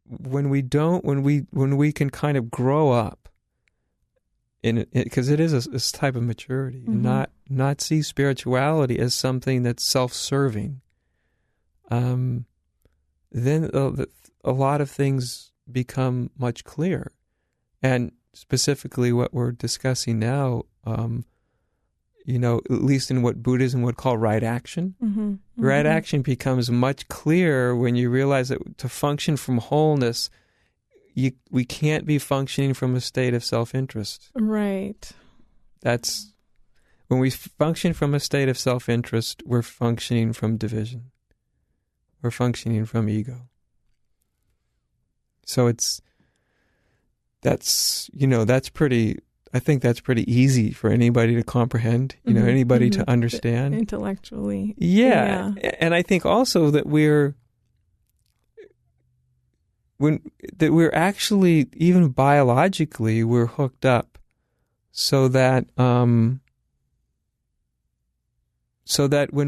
when we can kind of grow up in it, because it is a type of maturity, and not see spirituality as something that's self-serving, then a lot of things become much clearer. And specifically what we're discussing now, at least in what Buddhism would call right action, right action becomes much clearer when you realize that to function from wholeness, we can't be functioning from a state of self-interest. Right. That's when we function from a state of self-interest, we're functioning from division. We're functioning from ego. So that's pretty, I think that's pretty easy for anybody to comprehend, anybody to understand. Intellectually. Yeah. And I think also that we're actually, even biologically, we're hooked up so that when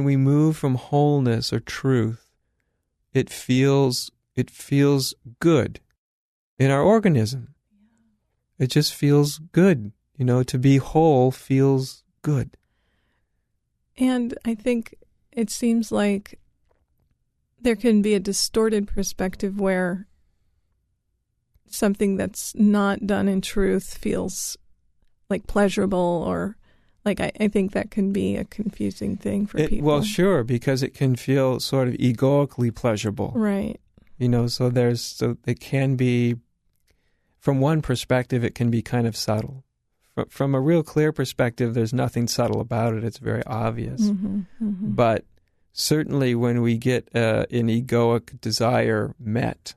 we move from wholeness or truth, it feels good in our organism. It just feels good. To be whole feels good. And I think it seems like there can be a distorted perspective where something that's not done in truth feels like pleasurable, or like I think that can be a confusing thing for people. Well, sure, because it can feel sort of egoically pleasurable. Right. So it can be, from one perspective, it can be kind of subtle. From a real clear perspective, there's nothing subtle about it. It's very obvious. But certainly when we get an egoic desire met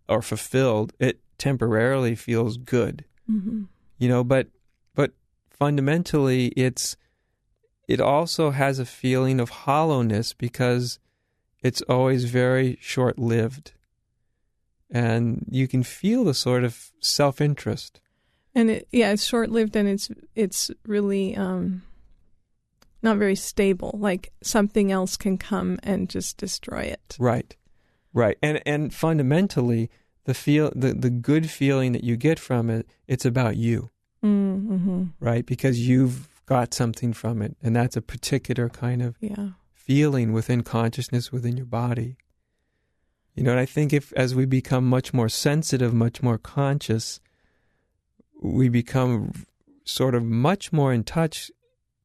or fulfilled, it temporarily feels good. But fundamentally, it also has a feeling of hollowness because it's always very short-lived. And you can feel the sort of self-interest. And it's short-lived, and it's really not very stable. Like something else can come and just destroy it. Right. And fundamentally, the good feeling that you get from it, it's about you. Right? Because you've got something from it, and that's a particular kind of feeling within consciousness, within your body. And I think as we become much more sensitive, much more conscious, we become sort of much more in touch,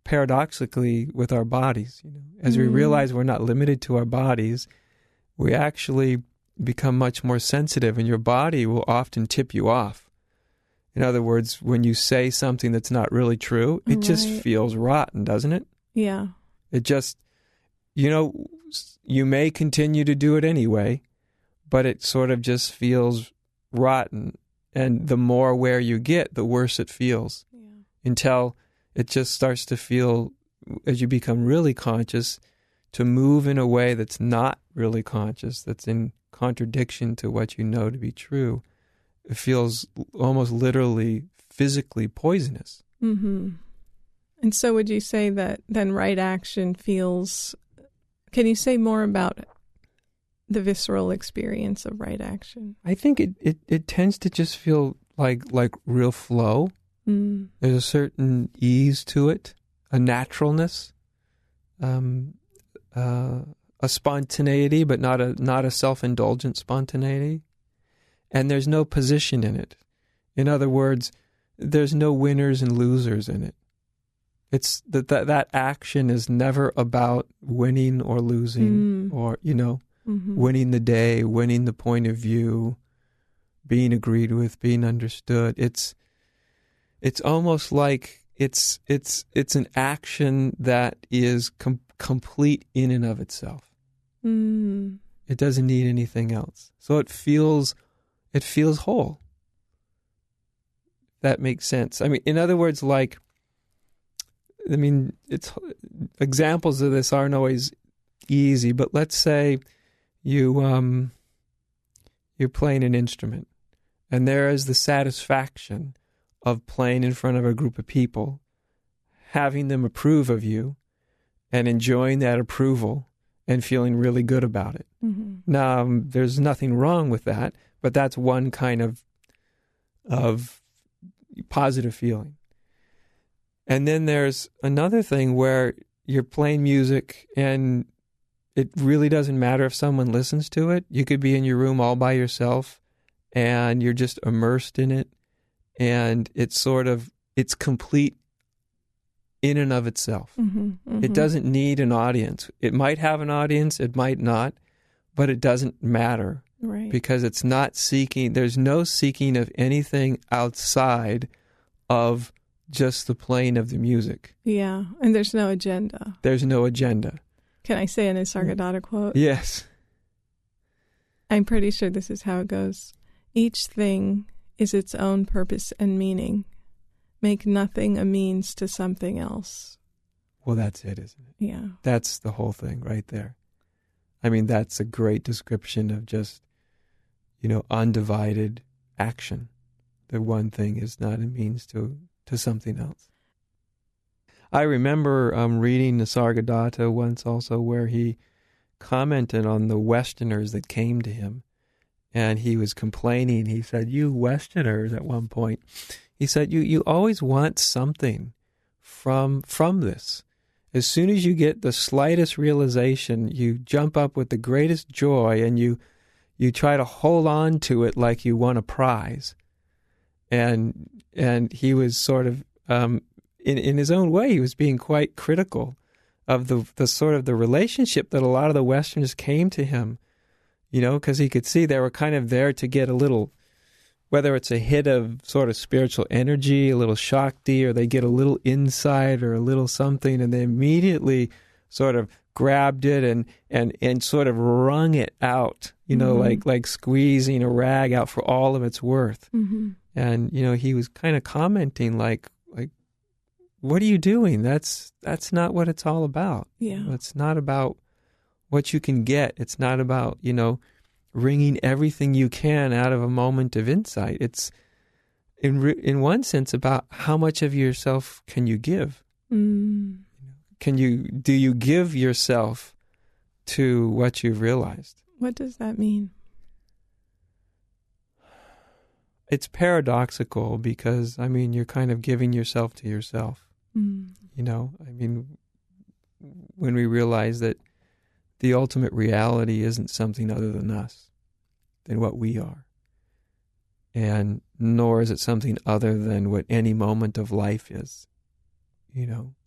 paradoxically, with our bodies. As we realize we're not limited to our bodies, we actually become much more sensitive, and your body will often tip you off. In other words, when you say something that's not really true, it just feels rotten, doesn't it? Yeah. It just, you may continue to do it anyway, but it sort of just feels rotten. And the more aware you get, the worse it feels. Yeah. Until it just starts to feel, as you become really conscious, to move in a way that's not really conscious, that's in contradiction to what you know to be true. It feels almost literally, physically poisonous. And so would you say that then right action feels... Can you say more about the visceral experience of right action? I think it tends to just feel like real flow. There's a certain ease to it, a naturalness, a spontaneity, but not a self-indulgent spontaneity. And there's no position in it. In other words, there's no winners and losers in it. It's that action is never about winning or losing, or winning the day, winning the point of view, being agreed with, being understood. It's almost like it's an action that is complete in and of itself. It doesn't need anything else. So it feels whole. That makes sense. I mean, in other words, it's examples of this aren't always easy, but let's say you're playing an instrument, and there is the satisfaction of playing in front of a group of people, having them approve of you, and enjoying that approval, and feeling really good about it. Mm-hmm. Now, there's nothing wrong with that, but that's one kind of positive feeling. And then there's another thing where you're playing music and it really doesn't matter if someone listens to it. You could be in your room all by yourself and you're just immersed in it, and it's complete in and of itself. Mm-hmm. Mm-hmm. It doesn't need an audience. It might have an audience, it might not, but it doesn't matter. Right. Because it's not seeking, there's no seeking of anything outside of just the playing of the music. Yeah, and there's no agenda. There's no agenda. Can I say an Nisargadatta quote? Yes. I'm pretty sure this is how it goes. Each thing is its own purpose and meaning. Make nothing a means to something else. Well, that's it, isn't it? Yeah. That's the whole thing right there. I mean, that's a great description of just, undivided action. The one thing is not a means to something else. I remember reading Nisargadatta once also where he commented on the Westerners that came to him. And he was complaining. He said, "You Westerners," at one point, he said, you always want something from this. As soon as you get the slightest realization, you jump up with the greatest joy and you try to hold on to it like you won a prize. And he was sort of, in his own way, he was being quite critical of the sort of the relationship that a lot of the Westerners came to him, because he could see they were kind of there to get a little, whether it's a hit of sort of spiritual energy, a little shakti, or they get a little insight or a little something, and they immediately sort of grabbed it and sort of wrung it out, Mm-hmm. like squeezing a rag out for all of its worth. Mm-hmm. And, he was kind of commenting like, what are you doing? That's not what it's all about. Yeah. It's not about what you can get. It's not about, wringing everything you can out of a moment of insight. It's, in one sense, about how much of yourself can you give? Mm. Do you give yourself to what you've realized? What does that mean? It's paradoxical because, you're kind of giving yourself to yourself. Mm. When we realize that the ultimate reality isn't something other than us, than what we are. And nor is it something other than what any moment of life is.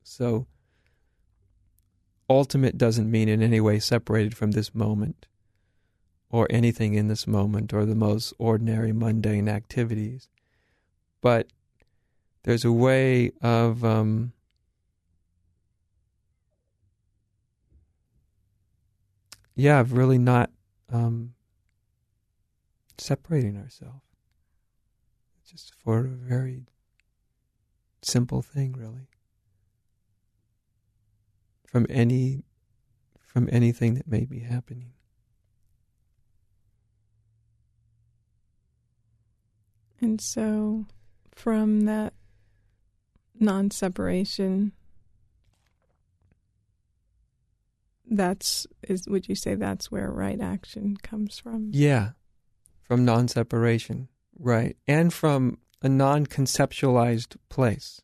So ultimate doesn't mean in any way separated from this moment or anything in this moment or the most ordinary mundane activities. But there's a way of of really not separating ourselves. Just for a very simple thing, really. From anything that may be happening. And so from that non-separation, would you say that's where right action comes from? Yeah, from non-separation, right. And from a non-conceptualized place.